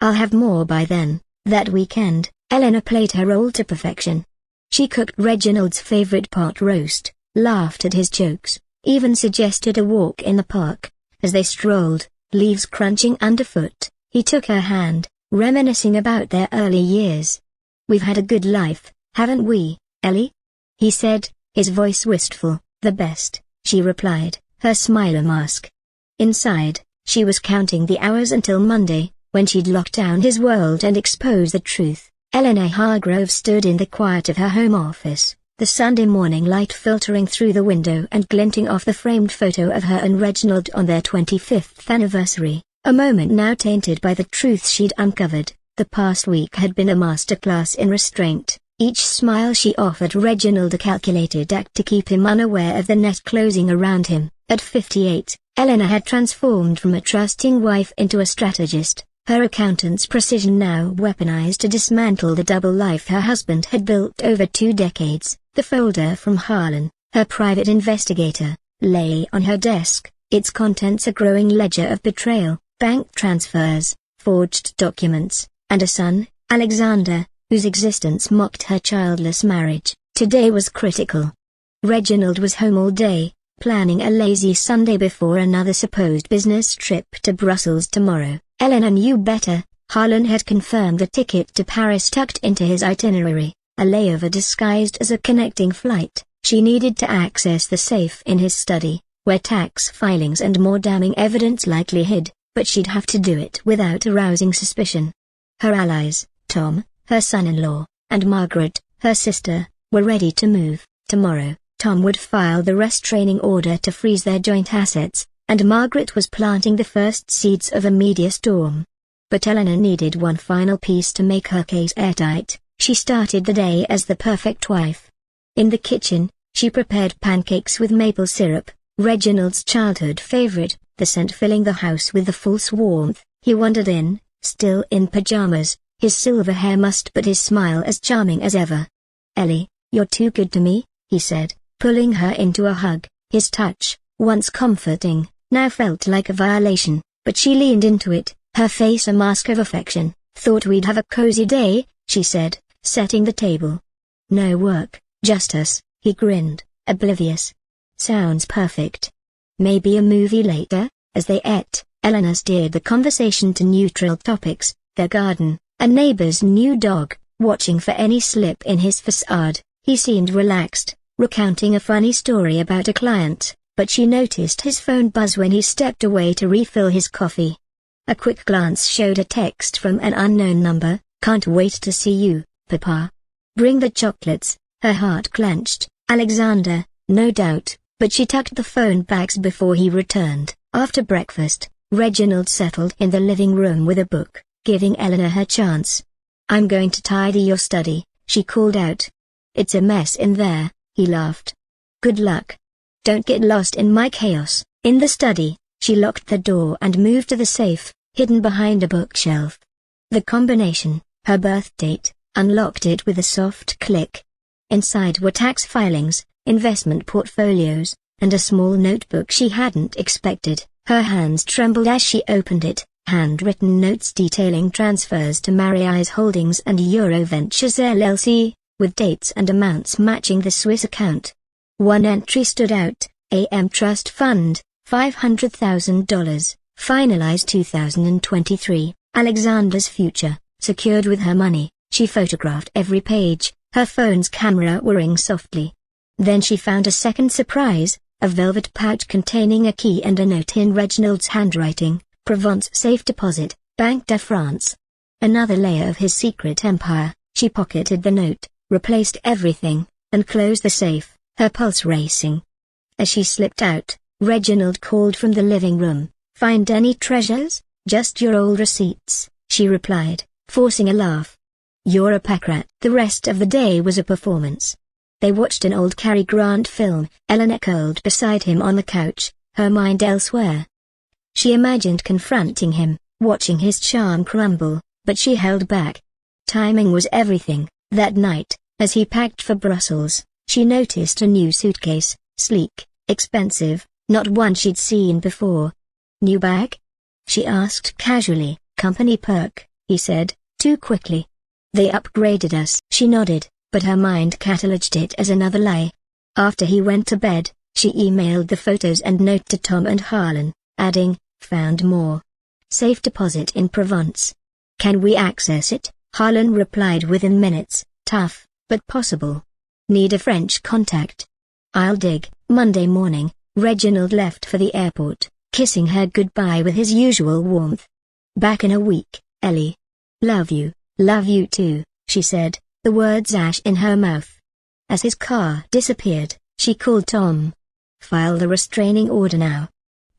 I'll have more by then." That weekend, Eleanor played her role to perfection. She cooked Reginald's favorite pot roast, laughed at his jokes, even suggested a walk in the park. As they strolled, leaves crunching underfoot, he took her hand, reminiscing about their early years. "We've had a good life, haven't we, Ellie?" he said, his voice wistful. "The best," she replied, her smile a mask. Inside, she was counting the hours until Monday, when she'd lock down his world and expose the truth. Eleanor Hargrove stood in the quiet of her home office, the Sunday morning light filtering through the window and glinting off the framed photo of her and Reginald on their 25th anniversary, a moment now tainted by the truth she'd uncovered. The past week had been a masterclass in restraint. Each smile she offered Reginald a calculated act to keep him unaware of the net closing around him. At 58, Eleanor had transformed from a trusting wife into a strategist, her accountant's precision now weaponized to dismantle the double life her husband had built over 2 decades. The folder from Harlan, her private investigator, lay on her desk, its contents a growing ledger of betrayal, bank transfers, forged documents, and a son, Alexander, whose existence mocked her childless marriage. Today was critical. Reginald was home all day, planning a lazy Sunday before another supposed business trip to Brussels tomorrow. Eleanor knew better. Harlan had confirmed the ticket to Paris tucked into his itinerary, a layover disguised as a connecting flight. She needed to access the safe in his study, where tax filings and more damning evidence likely hid, but she'd have to do it without arousing suspicion. Her allies, Tom, her son-in-law, and Margaret, her sister, were ready to move. Tomorrow, Tom would file the restraining order to freeze their joint assets, and Margaret was planting the first seeds of a media storm. But Eleanor needed one final piece to make her case airtight. She started the day as the perfect wife. In the kitchen, she prepared pancakes with maple syrup, Reginald's childhood favorite, the scent filling the house with the false warmth. He wandered in, still in pajamas, his silver hair mussed but his smile as charming as ever. "Ellie, you're too good to me," he said, pulling her into a hug. His touch, once comforting, now felt like a violation, but she leaned into it, her face a mask of affection. "Thought we'd have a cozy day," she said, setting the table. "No work, just us," he grinned, oblivious. "Sounds perfect. Maybe a movie later?" As they ate, Eleanor steered the conversation to neutral topics, their garden, a neighbor's new dog. Watching for any slip in his facade, he seemed relaxed, recounting a funny story about a client, but she noticed his phone buzz when he stepped away to refill his coffee. A quick glance showed a text from an unknown number. "Can't wait to see you, Papa. Bring the chocolates." Her heart clenched. Alexander, no doubt, but she tucked the phone bags before he returned. After breakfast, Reginald settled in the living room with a book, giving Eleanor her chance. "I'm going to tidy your study," she called out. "It's a mess in there," he laughed. "Good luck. Don't get lost in my chaos." In the study, she locked the door and moved to the safe, hidden behind a bookshelf. The combination, her birth date, unlocked it with a soft click. Inside were tax filings, investment portfolios, and a small notebook she hadn't expected. Her hands trembled as she opened it. Handwritten notes detailing transfers to Mari's Holdings and Euroventures LLC, with dates and amounts matching the Swiss account. One entry stood out: AM Trust Fund, $500,000, finalized 2023. Alexander's future, secured with her money. She photographed every page, her phone's camera whirring softly. Then she found a second surprise, a velvet pouch containing a key and a note in Reginald's handwriting. "Provence Safe Deposit, Banque de France." Another layer of his secret empire. She pocketed the note, replaced everything, and closed the safe, her pulse racing. As she slipped out, Reginald called from the living room. "Find any treasures?" "Just your old receipts," she replied, forcing a laugh. "You're a pack rat." The rest of the day was a performance. They watched an old Cary Grant film. Eleanor curled beside him on the couch, her mind elsewhere. She imagined confronting him, watching his charm crumble, but she held back. Timing was everything. That night, as he packed for Brussels, she noticed a new suitcase, sleek, expensive, not one she'd seen before. "New bag?" she asked casually. "Company perk," he said, too quickly. "They upgraded us." She nodded, but her mind cataloged it as another lie. After he went to bed, she emailed the photos and note to Tom and Harlan, adding, "Found more. Safe deposit in Provence. Can we access it?" Harlan replied within minutes, "Tough, but possible. Need a French contact." "I'll dig." Monday morning, Reginald left for the airport, kissing her goodbye with his usual warmth. "Back in a week, Ellie. Love you." "Love you too," she said, the words ash in her mouth. As his car disappeared, she called Tom. "File the restraining order now.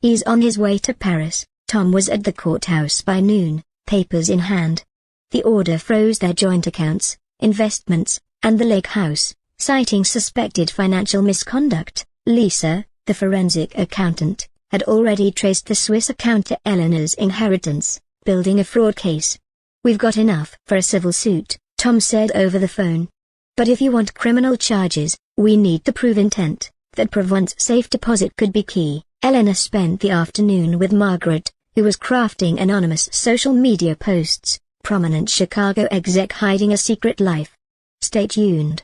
He's on his way to Paris." Tom was at the courthouse by noon, papers in hand. The order froze their joint accounts, investments, and the lake house, citing suspected financial misconduct. Lisa, the forensic accountant, had already traced the Swiss account to Eleanor's inheritance, building a fraud case. "We've got enough for a civil suit," Tom said over the phone. "But if you want criminal charges, we need to prove intent." That Provence safe deposit could be key. Eleanor spent the afternoon with Margaret, who was crafting anonymous social media posts, prominent Chicago exec hiding a secret life. Stay tuned.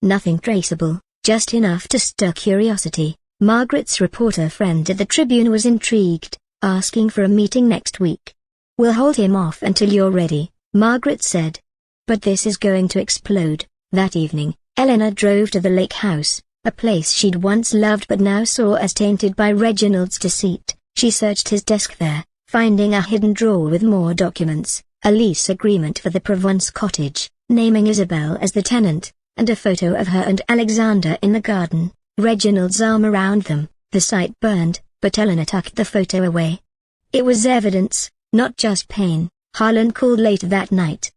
Nothing traceable, just enough to stir curiosity. Margaret's reporter friend at the Tribune was intrigued, asking for a meeting next week. "We'll hold him off until you're ready," Margaret said. "But this is going to explode." That evening, Eleanor drove to the lake house, a place she'd once loved but now saw as tainted by Reginald's deceit. She searched his desk there, finding a hidden drawer with more documents, a lease agreement for the Provence cottage, naming Isabel as the tenant, and a photo of her and Alexander in the garden, Reginald's arm around them. The site burned, but Eleanor tucked the photo away. It was evidence, not just pain. Harlan called later that night.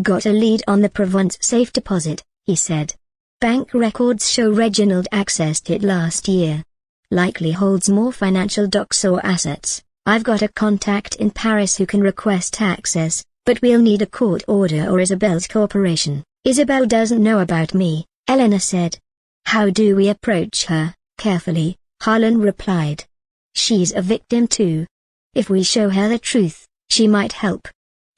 "Got a lead on the Provence safe deposit," he said. "Bank records show Reginald accessed it last year. Likely holds more financial docs or assets." I've got a contact in Paris who can request access, but we'll need a court order or Isabel's cooperation. Isabel doesn't know about me, Elena said. How do we approach her? Carefully, Harlan replied. She's a victim too. If we show her the truth, she might help.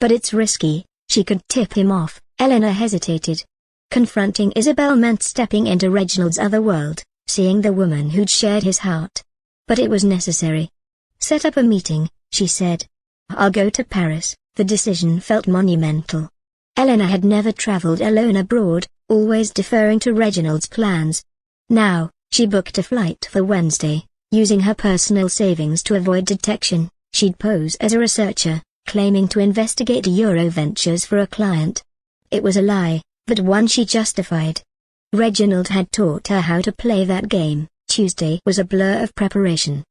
But it's risky, she could tip him off. Elena hesitated. Confronting Isabel meant stepping into Reginald's other world, seeing the woman who'd shared his heart. But it was necessary. Set up a meeting, she said. I'll go to Paris. The decision felt monumental. Elena had never traveled alone abroad, always deferring to Reginald's plans. Now, she booked a flight for Wednesday, using her personal savings to avoid detection. She'd pose as a researcher, claiming to investigate Euroventures for a client. It was a lie, but one she justified. Reginald had taught her how to play that game. Tuesday was a blur of preparation.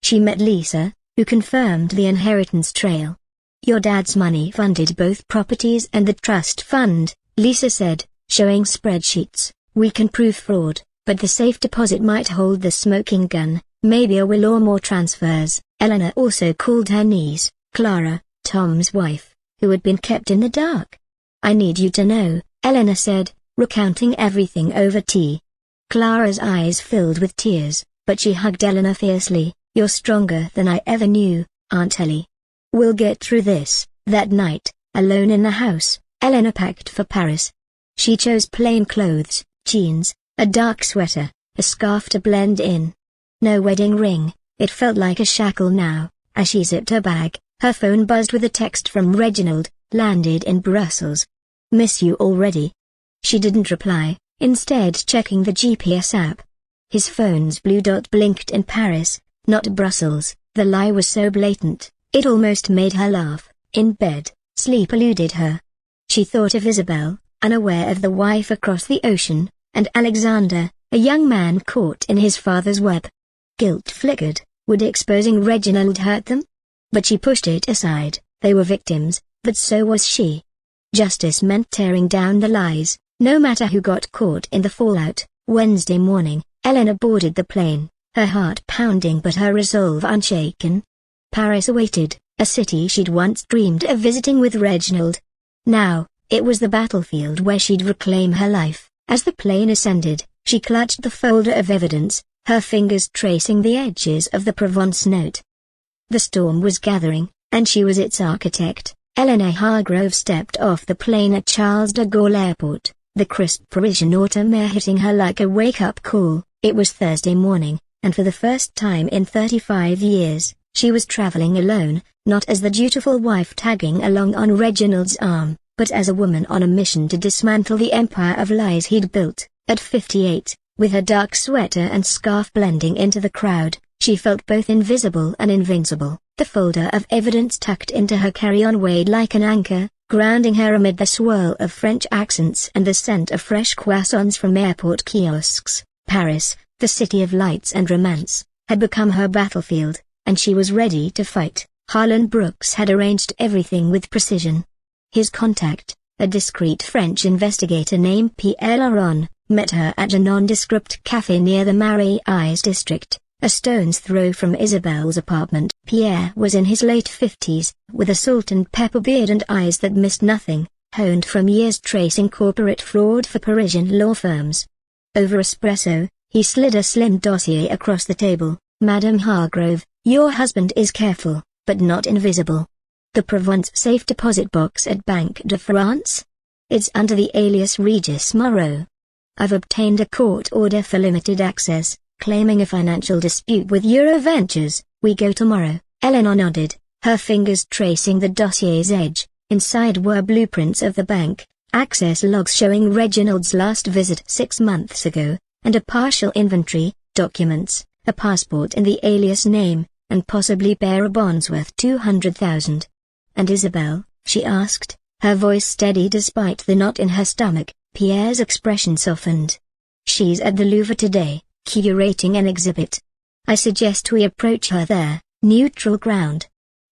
She met Lisa, who confirmed the inheritance trail. Your dad's money funded both properties and the trust fund, Lisa said, showing spreadsheets. We can prove fraud, but the safe deposit might hold the smoking gun, maybe a will or more transfers. Elena also called her niece, Clara, Tom's wife, who had been kept in the dark. I need you to know, Elena said, recounting everything over tea. Clara's eyes filled with tears, but she hugged Elena fiercely. You're stronger than I ever knew, Aunt Ellie. We'll get through this. That night, alone in the house, Elena packed for Paris. She chose plain clothes, jeans, a dark sweater, a scarf to blend in. No wedding ring, it felt like a shackle now. As she zipped her bag, her phone buzzed with a text from Reginald, landed in Brussels. Miss you already. She didn't reply, instead checking the GPS app. His phone's blue dot blinked in Paris, not Brussels. The lie was so blatant, it almost made her laugh. In bed, sleep eluded her. She thought of Isabel, unaware of the wife across the ocean, and Alexander, a young man caught in his father's web. Guilt flickered. Would exposing Reginald hurt them? But she pushed it aside. They were victims, but so was she. Justice meant tearing down the lies, no matter who got caught in the fallout. Wednesday morning, Elena boarded the plane, her heart pounding but her resolve unshaken. Paris awaited, a city she'd once dreamed of visiting with Reginald. Now, it was the battlefield where she'd reclaim her life. As the plane ascended, she clutched the folder of evidence, her fingers tracing the edges of the Provence note. The storm was gathering, and she was its architect. Elena Hargrove stepped off the plane at Charles de Gaulle Airport, the crisp Parisian autumn air hitting her like a wake-up call. It was Thursday morning, and for the first time in 35 years, she was traveling alone, not as the dutiful wife tagging along on Reginald's arm, but as a woman on a mission to dismantle the empire of lies he'd built. At 58, with her dark sweater and scarf blending into the crowd, she felt both invisible and invincible. The folder of evidence tucked into her carry-on weighed like an anchor, grounding her amid the swirl of French accents and the scent of fresh croissants from airport kiosks. Paris, the city of lights and romance, had become her battlefield, and she was ready to fight. Harlan Brooks had arranged everything with precision. His contact, a discreet French investigator named Pierre Laron, met her at a nondescript cafe near the Marais district, a stone's throw from Isabel's apartment. Pierre was in his late 50s, with a salt and pepper beard and eyes that missed nothing, honed from years tracing corporate fraud for Parisian law firms. Over espresso, he slid a slim dossier across the table. Madame Hargrove, your husband is careful, but not invisible. The Provence safe deposit box at Banque de France? It's under the alias Regis Moreau. I've obtained a court order for limited access, claiming a financial dispute with Euroventures. We go tomorrow. Elena nodded, her fingers tracing the dossier's edge. Inside were blueprints of the bank, access logs showing Reginald's last visit 6 months ago, and a partial inventory, documents, a passport in the alias name, and possibly bearer bonds worth 200,000. And Isabel, she asked, her voice steady despite the knot in her stomach. Pierre's expression softened. She's at the Louvre today, curating an exhibit. I suggest we approach her there, neutral ground.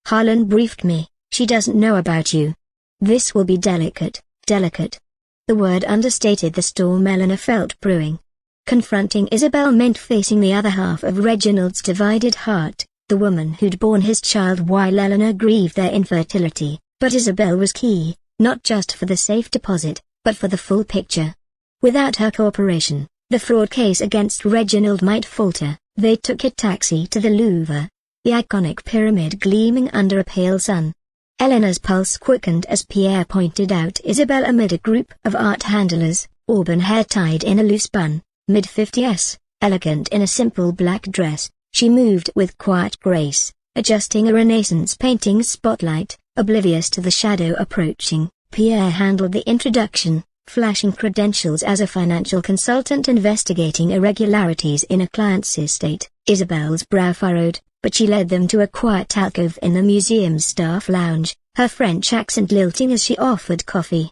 Harlan briefed me, she doesn't know about you. This will be delicate, delicate. The word understated the storm Elena felt brewing. Confronting Isabel meant facing the other half of Reginald's divided heart, the woman who'd borne his child while Eleanor grieved their infertility, but Isabel was key, not just for the safe deposit, but for the full picture. Without her cooperation, the fraud case against Reginald might falter. They took a taxi to the Louvre, the iconic pyramid gleaming under a pale sun. Eleanor's pulse quickened as Pierre pointed out Isabel amid a group of art handlers, auburn hair tied in a loose bun, mid-50s, elegant in a simple black dress. She moved with quiet grace, adjusting a Renaissance painting spotlight, oblivious to the shadow approaching. Pierre handled the introduction, flashing credentials as a financial consultant investigating irregularities in a client's estate. Isabel's brow furrowed, but she led them to a quiet alcove in the museum's staff lounge, her French accent lilting as she offered coffee.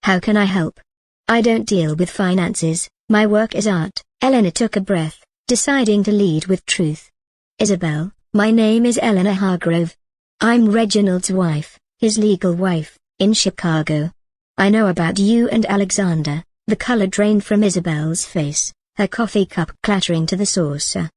"How can I help?" "I don't deal with finances, my work is art." Eleanor took a breath, deciding to lead with truth. "Isabel, my name is Eleanor Hargrove. I'm Reginald's wife, his legal wife, in Chicago. I know about you and Alexander." The color drained from Isabel's face, her coffee cup clattering to the saucer.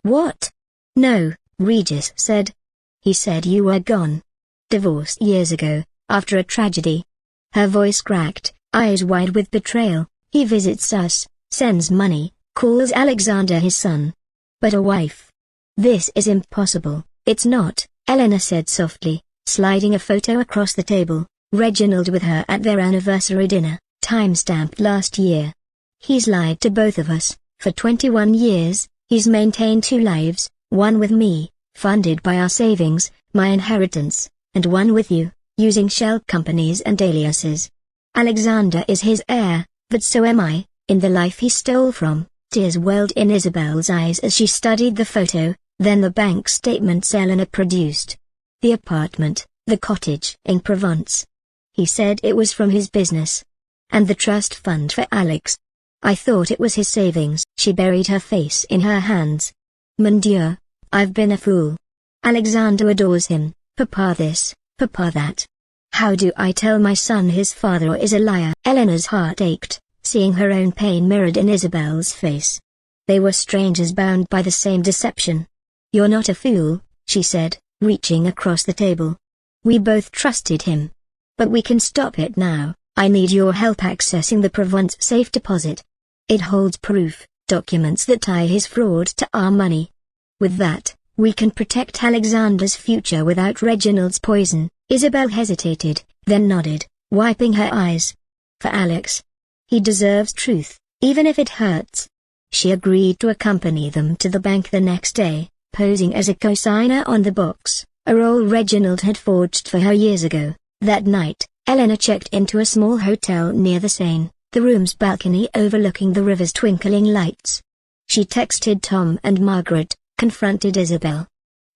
"What?" "No," Regis said. "He said you were gone. Divorced years ago, after a tragedy." Her voice cracked, eyes wide with betrayal. "He visits us, sends money, calls Alexander his son. But a wife? This is impossible." "It's not," Eleanor said softly, sliding a photo across the table. "Reginald with her at their anniversary dinner, time-stamped last year. He's lied to both of us. For 21 years, he's maintained 2 lives, one with me, funded by our savings, my inheritance, and one with you, using shell companies and aliases. Alexander is his heir, but so am I, in the life he stole from." Tears welled in Isabel's eyes as she studied the photo, then the bank statements Eleanor produced. "The apartment, the cottage in Provence. He said it was from his business. And the trust fund for Alex. I thought it was his savings." She buried her face in her hands. "Mon Dieu, I've been a fool. Alexander adores him, Papa this, Papa that. How do I tell my son his father is a liar?" Eleanor's heart ached, seeing her own pain mirrored in Isabel's face. They were strangers bound by the same deception. "You're not a fool," she said, reaching across the table. "We both trusted him. But we can stop it now. I need your help accessing the Provence safe deposit. It holds proof, documents that tie his fraud to our money. With that, we can protect Alexander's future without Reginald's poison." Isabel hesitated, then nodded, wiping her eyes. "For Alex. He deserves truth, even if it hurts." She agreed to accompany them to the bank the next day, posing as a co-signer on the box, a role Reginald had forged for her years ago. That night, Eleanor checked into a small hotel near the Seine, the room's balcony overlooking the river's twinkling lights. She texted Tom and Margaret, confronted Isabel.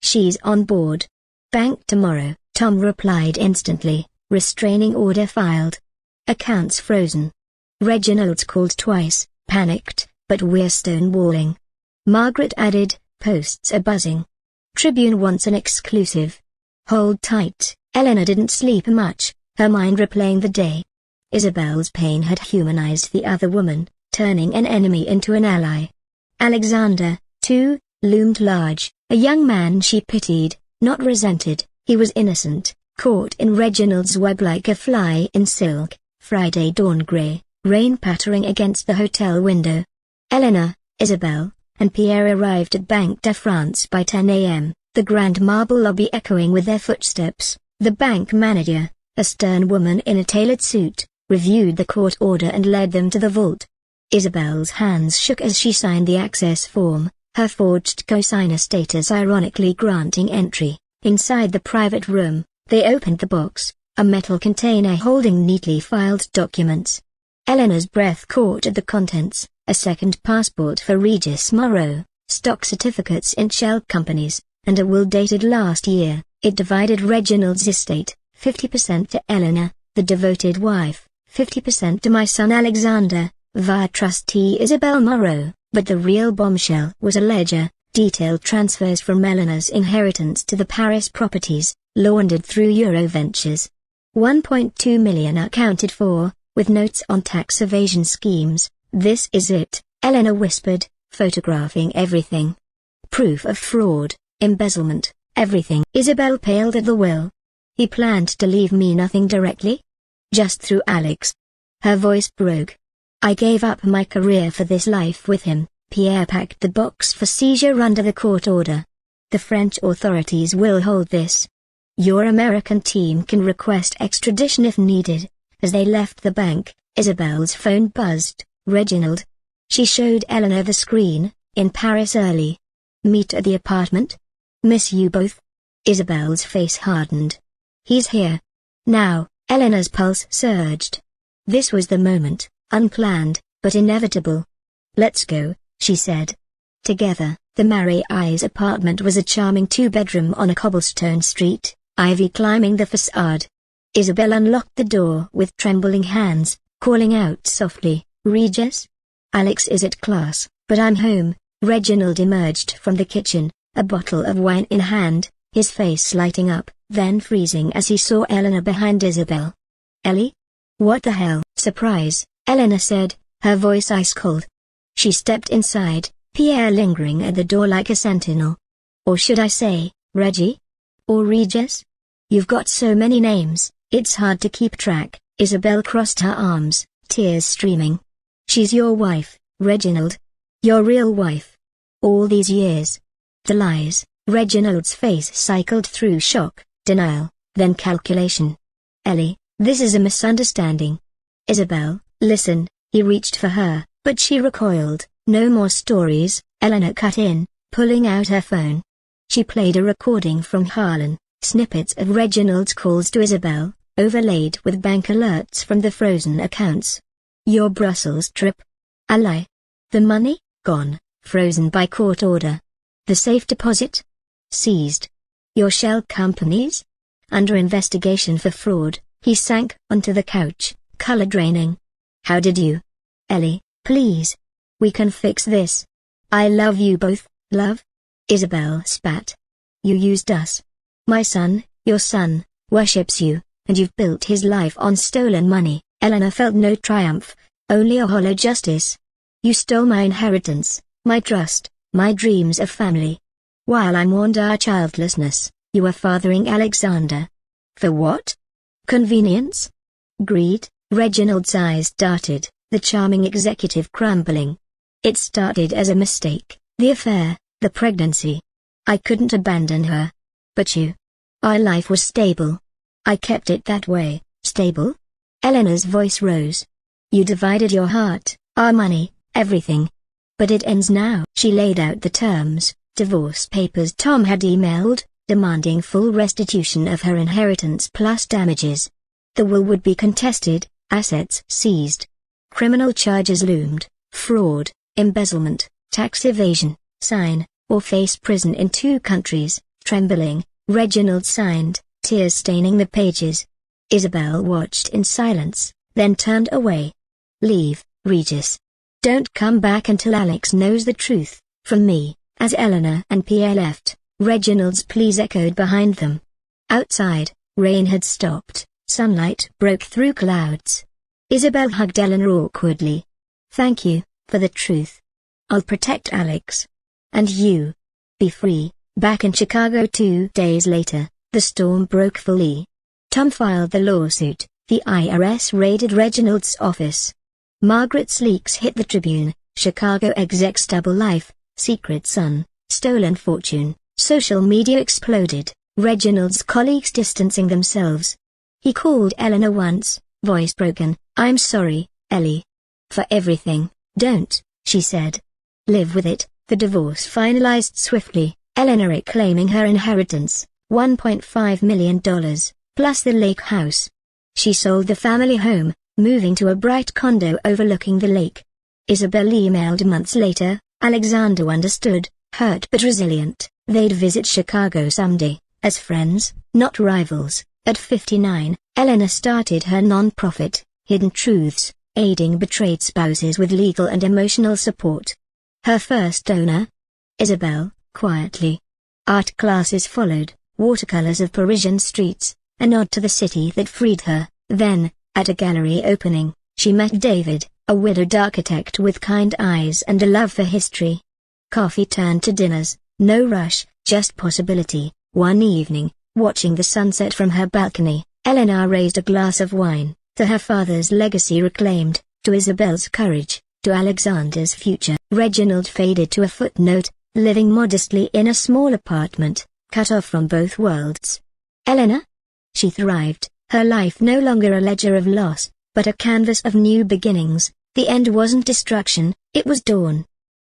"She's on board. Bank tomorrow," Tom replied instantly, restraining order filed. "Accounts frozen." Reginald's called twice, panicked, but we're stonewalling. Margaret added, "Posts are buzzing. Tribune wants an exclusive." "Hold tight." Eleanor didn't sleep much, her mind replaying the day. Isabel's pain had humanized the other woman, turning an enemy into an ally. Alexander, too, loomed large, a young man she pitied, not resented. He was innocent, caught in Reginald's web like a fly in silk. Friday dawn gray, rain pattering against the hotel window. Eleanor, Isabel, and Pierre arrived at Banque de France by 10 a.m., the grand marble lobby echoing with their footsteps. The bank manager, a stern woman in a tailored suit, reviewed the court order and led them to the vault. Isabel's hands shook as she signed the access form, her forged co-signer status ironically granting entry. Inside the private room, they opened the box, a metal container holding neatly filed documents. Eleanor's breath caught at the contents, a second passport for Regis Moreau, stock certificates in shell companies, and a will dated last year. It divided Reginald's estate, 50% to Eleanor, the devoted wife, 50% to my son Alexander, via trustee Isabel Moreau. But the real bombshell was a ledger, detailed transfers from Eleanor's inheritance to the Paris properties, laundered through Euroventures. 1.2 million accounted for, with notes on tax evasion schemes. "This is it," Eleanor whispered, photographing everything. "Proof of fraud. embezzlement, everything. Isabel paled at the will. He planned to leave me nothing directly? Just through Alex. Her voice broke. I gave up my career for this life with him. Pierre packed the box for seizure under the court order. The French authorities will hold this. Your American team can request extradition if needed. As they left the bank, Isabel's phone buzzed. Reginald. She showed Eleanor the screen. In Paris early. Meet at the apartment? Miss you both? Isabel's face hardened. He's here. Now. Eleanor's pulse surged. This was the moment, unplanned, but inevitable. Let's go, she said. Together, the Marais apartment was a charming two-bedroom on a cobblestone street, ivy climbing the facade. Isabel unlocked the door with trembling hands, calling out softly, Regis? Alex is at class, but I'm home. Reginald emerged from the kitchen, a bottle of wine in hand, his face lighting up, then freezing as he saw Eleanor behind Isabel. Ellie? What the hell? Surprise, Eleanor said, her voice ice cold. She stepped inside, Pierre lingering at the door like a sentinel. Or should I say, Reggie? Or Regis? You've got so many names, it's hard to keep track. Isabel crossed her arms, tears streaming. She's your wife, Reginald. Your real wife. All these years. The lies. Reginald's face cycled through shock, denial, then calculation. Ellie, this is a misunderstanding. Isabel, listen. He reached for her, but she recoiled. No more stories, Eleanor cut in, pulling out her phone. She played a recording from Harlan, snippets of Reginald's calls to Isabel, overlaid with bank alerts from the frozen accounts. Your Brussels trip? A lie. The money? Gone, frozen by court order. The safe deposit? Seized. Your shell companies? Under investigation for fraud. He sank onto the couch, color draining. How did you? Ellie, please. We can fix this. I love you both, love. Isabel spat. You used us. My son, your son, worships you, and you've built his life on stolen money. Eleanor felt no triumph, only a hollow justice. You stole my inheritance, my trust, my dreams of family. While I mourned our childlessness, you were fathering Alexander. For what? Convenience? Greed? Reginald's eyes darted, the charming executive crumbling. It started as a mistake, the affair, the pregnancy. I couldn't abandon her. But you. Our life was stable. I kept it that way. Stable? Eleanor's voice rose. You divided your heart, our money, everything. But it ends now. She laid out the terms, divorce papers Tom had emailed, demanding full restitution of her inheritance plus damages. The will would be contested, assets seized. Criminal charges loomed, fraud, embezzlement, tax evasion, sign, or face prison in 2 countries. Trembling, Reginald signed, tears staining the pages. Isabel watched in silence, then turned away. Leave, Regis. Don't come back until Alex knows the truth, from me. As Eleanor and Pierre left, Reginald's pleas echoed behind them. Outside, rain had stopped, sunlight broke through clouds. Isabel hugged Eleanor awkwardly. Thank you, for the truth. I'll protect Alex. And you. Be free. Back in Chicago 2 days later, the storm broke fully. Tom filed the lawsuit. The IRS raided Reginald's office. Margaret's leaks hit the Tribune, Chicago exec's double life, secret son, stolen fortune. Social media exploded, Reginald's colleagues distancing themselves. He called Eleanor once, voice broken. I'm sorry, Ellie. For everything. Don't, she said. Live with it. The divorce finalized swiftly, Eleanor reclaiming her inheritance, $1.5 million, plus the lake house. She sold the family home, moving to a bright condo overlooking the lake. Isabel emailed months later. Alexander understood, hurt but resilient. They'd visit Chicago someday, as friends, not rivals. At 59, Eleanor started her non-profit, Hidden Truths, aiding betrayed spouses with legal and emotional support. Her first donor? Isabel, quietly. Art classes followed, watercolors of Parisian streets, a nod to the city that freed her. Then, at a gallery opening, she met David, a widowed architect with kind eyes and a love for history. Coffee turned to dinners, no rush, just possibility. One evening, watching the sunset from her balcony, Eleanor raised a glass of wine, to her father's legacy reclaimed, to Isabel's courage, to Alexander's future. Reginald faded to a footnote, living modestly in a small apartment, cut off from both worlds. Eleanor? She thrived, her life no longer a ledger of loss, but a canvas of new beginnings. The end wasn't destruction, it was dawn.